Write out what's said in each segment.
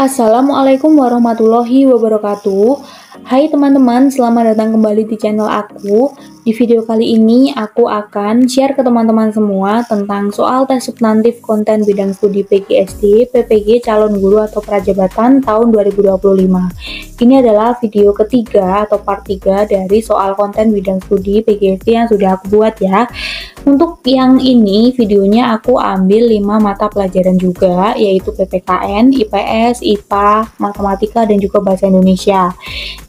Assalamualaikum warahmatullahi wabarakatuh. Hai teman-teman, selamat datang kembali di channel aku. Di video kali ini aku akan share ke teman-teman semua tentang soal tes substantif konten bidang studi PGSD, PPG calon guru atau prajabatan tahun 2025. Ini adalah video ketiga atau part 3 dari soal konten bidang studi PGSD yang sudah aku buat ya. Untuk yang ini videonya aku ambil 5 mata pelajaran juga, yaitu PPKN, IPS, IPA, Matematika, dan juga Bahasa Indonesia.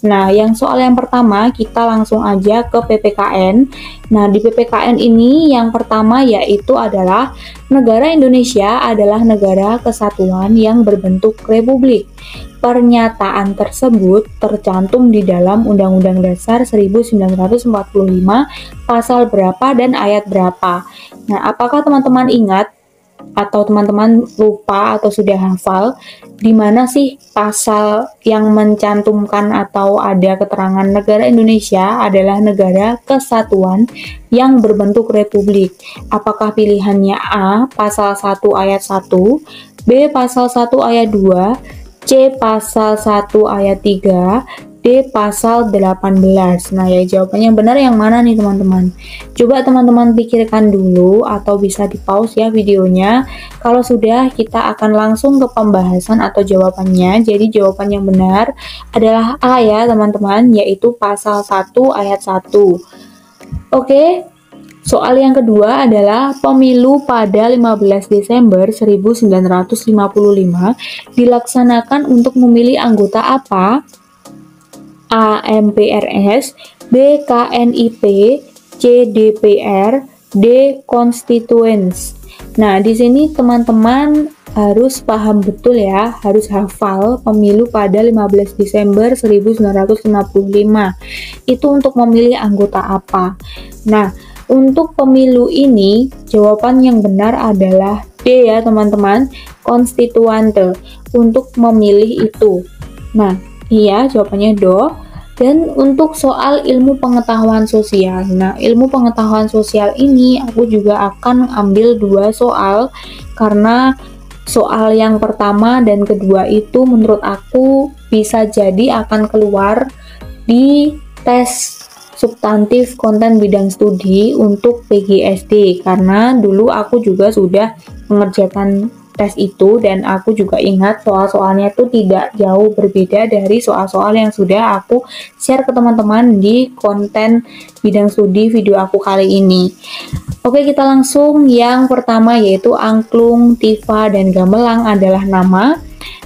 Nah, yang soal yang pertama kita langsung aja ke PPKN. Nah, di PPKN ini yang pertama yaitu adalah negara Indonesia adalah negara kesatuan yang berbentuk republik. Pernyataan tersebut tercantum di dalam Undang-Undang Dasar 1945 pasal berapa dan ayat berapa. Nah, apakah teman-teman ingat atau teman-teman lupa atau sudah hafal di mana sih pasal yang mencantumkan atau ada keterangan negara Indonesia adalah negara kesatuan yang berbentuk republik? Apakah pilihannya A, pasal 1 ayat 1, B, pasal 1 ayat 2, C, pasal 1 ayat 3, D, pasal 18. Nah, ya jawabannya yang benar yang mana nih teman-teman? Coba teman-teman pikirkan dulu atau bisa di-pause ya videonya. Kalau sudah, kita akan langsung ke pembahasan atau jawabannya. Jadi jawaban yang benar adalah A ya teman-teman, yaitu pasal 1 ayat 1. Oke. Soal yang kedua adalah pemilu pada 15 Desember 1955 dilaksanakan untuk memilih anggota apa? A. MPRS, B. KNIP, C. DPR, D. Constituents. Nah, di sini teman-teman harus paham betul ya, harus hafal pemilu pada 15 Desember 1955. Itu untuk memilih anggota apa? Nah, untuk pemilu ini, jawaban yang benar adalah D ya teman-teman, konstituante, untuk memilih itu. Nah, iya jawabannya do. Dan untuk soal ilmu pengetahuan sosial, nah ilmu pengetahuan sosial ini aku juga akan ambil 2 soal, karena soal yang pertama dan kedua itu menurut aku bisa jadi akan keluar di tes substantif konten bidang studi untuk PGSD, karena dulu aku juga sudah mengerjakan tes itu dan aku juga ingat soal-soalnya itu tidak jauh berbeda dari soal-soal yang sudah aku share ke teman-teman di konten bidang studi video aku kali ini. Oke, kita langsung yang pertama yaitu angklung, tifa, dan gamelan adalah nama.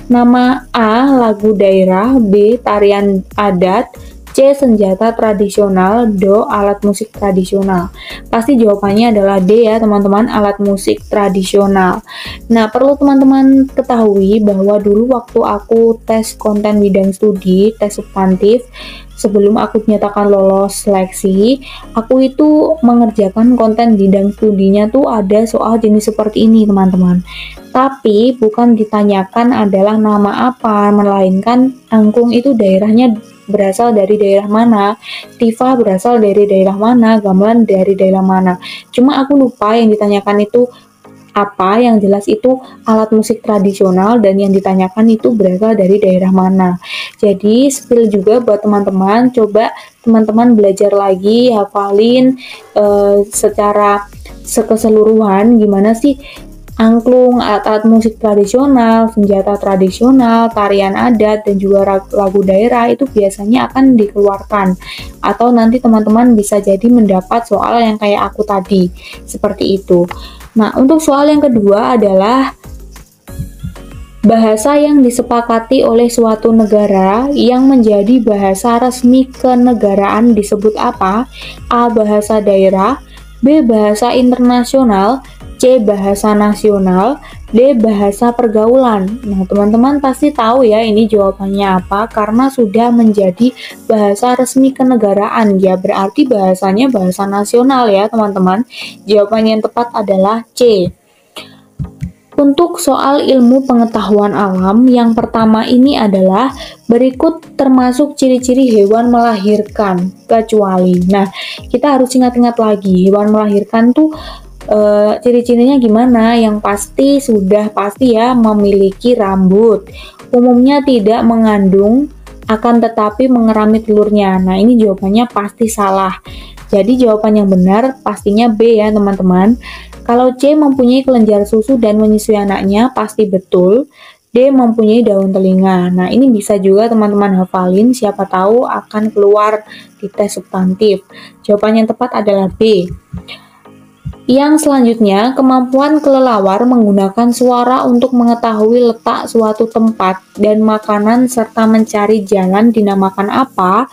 Nama A, lagu daerah, B, tarian adat, C, senjata tradisional, Do, alat musik tradisional. Pasti jawabannya adalah D ya teman-teman, alat musik tradisional. Nah, perlu teman-teman ketahui bahwa dulu waktu aku tes konten bidang studi, tes substantif, sebelum aku dinyatakan lolos seleksi, aku itu mengerjakan konten bidang studinya tuh ada soal jenis seperti ini teman-teman. Tapi bukan ditanyakan adalah nama apa, melainkan angklung itu daerahnya berasal dari daerah mana, tifa berasal dari daerah mana, gamelan dari daerah mana. Cuma aku lupa yang ditanyakan itu apa, yang jelas itu alat musik tradisional dan yang ditanyakan itu berasal dari daerah mana. Jadi spill juga buat teman-teman, coba teman-teman belajar lagi, hafalin secara keseluruhan gimana sih angklung, alat-alat musik tradisional, senjata tradisional, tarian adat, dan juga lagu daerah itu biasanya akan dikeluarkan. Atau nanti teman-teman bisa jadi mendapat soal yang kayak aku tadi, seperti itu. Nah, untuk soal yang kedua adalah bahasa yang disepakati oleh suatu negara yang menjadi bahasa resmi kenegaraan disebut apa? A. Bahasa daerah, B. Bahasa internasional, C. Bahasa nasional, D. Bahasa pergaulan. Nah, teman-teman pasti tahu ya ini jawabannya apa, karena sudah menjadi bahasa resmi kenegaraan ya, berarti bahasanya bahasa nasional ya teman-teman. Jawaban yang tepat adalah C. Untuk soal ilmu pengetahuan alam, yang pertama ini adalah berikut termasuk ciri-ciri hewan melahirkan kecuali. Nah, kita harus ingat-ingat lagi, hewan melahirkan tuh Ciri-cirinya gimana? Yang pasti sudah pasti ya memiliki rambut. Umumnya tidak mengandung, akan tetapi mengerami telurnya. Nah, ini jawabannya pasti salah. Jadi jawaban yang benar pastinya B ya teman-teman. Kalau C mempunyai kelenjar susu dan menyusui anaknya pasti betul. D mempunyai daun telinga. Nah, ini bisa juga teman-teman hafalin, siapa tahu akan keluar di tes substantif. Jawaban yang tepat adalah B. Yang selanjutnya, kemampuan kelelawar menggunakan suara untuk mengetahui letak suatu tempat dan makanan serta mencari jalan dinamakan apa?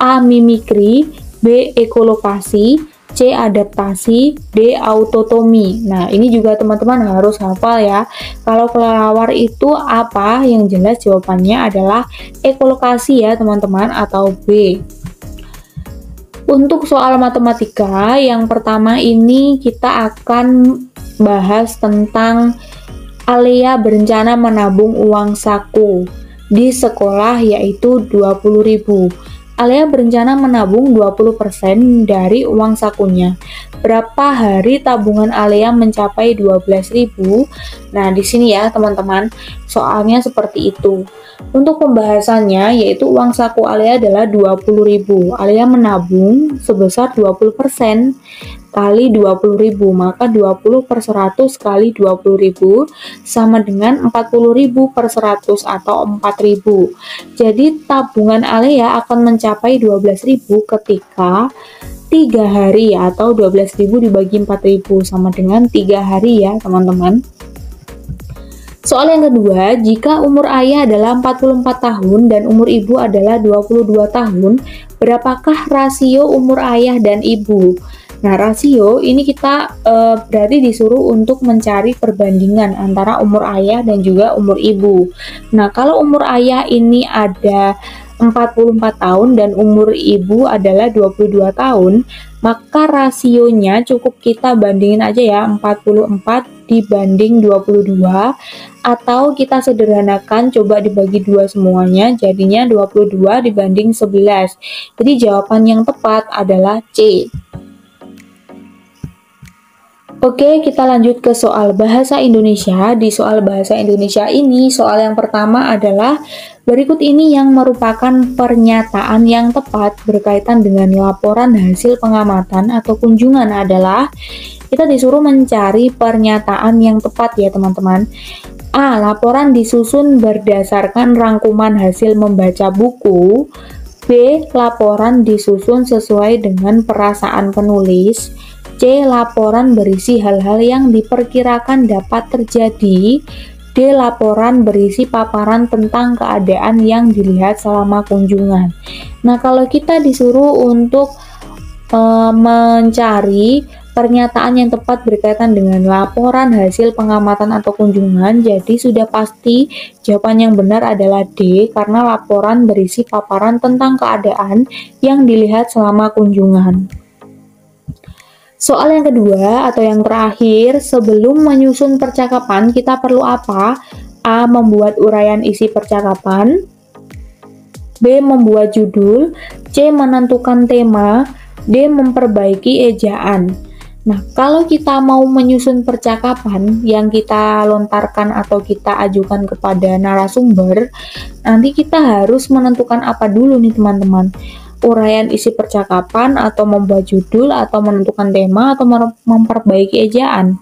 A. Mimikri, B. Ekolokasi, C. Adaptasi, D. Autotomi. Nah, ini juga teman-teman harus hafal ya. Kalau kelelawar itu apa? Yang jelas jawabannya adalah ekolokasi ya teman-teman, atau B. Untuk soal matematika, yang pertama ini kita akan bahas tentang Alea berencana menabung uang saku di sekolah yaitu 20.000. Alea berencana menabung 20% dari uang sakunya. Berapa hari tabungan Alea mencapai 12.000? Nah, di sini ya teman-teman, soalnya seperti itu. Untuk pembahasannya yaitu uang saku Alea adalah 20.000. Alea menabung sebesar 20% kali 20.000, maka 20 per 100 kali 20.000 sama dengan 40.000 per 100 atau 4.000. Jadi tabungan Alea akan mencapai 12.000 ketika 3 hari atau 12.000 dibagi 4.000 sama dengan 3 hari ya teman-teman. Soal yang kedua, jika umur ayah adalah 44 tahun dan umur ibu adalah 22 tahun, berapakah rasio umur ayah dan ibu? Nah, rasio ini kita berarti disuruh untuk mencari perbandingan antara umur ayah dan juga umur ibu. Nah, kalau umur ayah ini ada 44 tahun dan umur ibu adalah 22 tahun, maka rasionya cukup kita bandingin aja ya, 44 dibanding 22, atau kita sederhanakan coba dibagi 2 semuanya, jadinya 22 dibanding 11. Jadi jawaban yang tepat adalah C. Oke, kita lanjut ke soal bahasa Indonesia. Di soal bahasa Indonesia ini, soal yang pertama adalah berikut ini yang merupakan pernyataan yang tepat berkaitan dengan laporan hasil pengamatan atau kunjungan adalah kita disuruh mencari pernyataan yang tepat ya teman-teman. A. Laporan disusun berdasarkan rangkuman hasil membaca buku. B. Laporan disusun sesuai dengan perasaan penulis. C. Laporan berisi hal-hal yang diperkirakan dapat terjadi. D. Laporan berisi paparan tentang keadaan yang dilihat selama kunjungan. Nah, kalau kita disuruh untuk mencari pernyataan yang tepat berkaitan dengan laporan hasil pengamatan atau kunjungan, jadi sudah pasti jawaban yang benar adalah D, karena laporan berisi paparan tentang keadaan yang dilihat selama kunjungan. Soal yang kedua atau yang terakhir, sebelum menyusun percakapan kita perlu apa? A. Membuat uraian isi percakapan. B. Membuat judul. C. Menentukan tema. D. Memperbaiki ejaan. Nah, kalau kita mau menyusun percakapan yang kita lontarkan atau kita ajukan kepada narasumber, nanti kita harus menentukan apa dulu nih teman-teman. Uraian isi percakapan, atau membuat judul, atau menentukan tema, atau memperbaiki ejaan.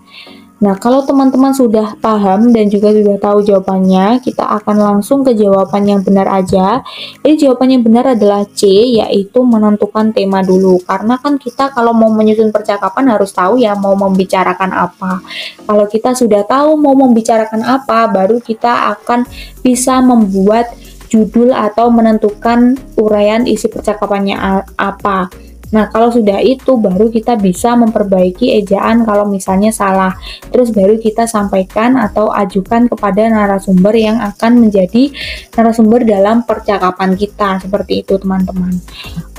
Nah, kalau teman-teman sudah paham dan juga sudah tahu jawabannya, kita akan langsung ke jawaban yang benar aja. Jadi jawaban yang benar adalah C, yaitu menentukan tema dulu. Karena kan kita kalau mau menyusun percakapan harus tahu ya mau membicarakan apa. Kalau kita sudah tahu mau membicarakan apa, baru kita akan bisa membuat judul atau menentukan uraian isi percakapannya apa. Nah, kalau sudah itu baru kita bisa memperbaiki ejaan kalau misalnya salah. Terus baru kita sampaikan atau ajukan kepada narasumber yang akan menjadi narasumber dalam percakapan kita. Seperti itu teman-teman.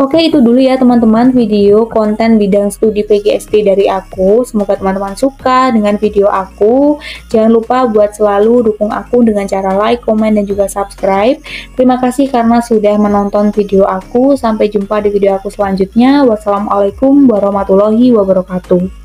Oke, itu dulu ya teman-teman video konten bidang studi PGSD dari aku. Semoga teman-teman suka dengan video aku. Jangan lupa buat selalu dukung aku dengan cara like, komen, dan juga subscribe. Terima kasih karena sudah menonton video aku. Sampai jumpa di video aku selanjutnya. Wassalamualaikum warahmatullahi wabarakatuh.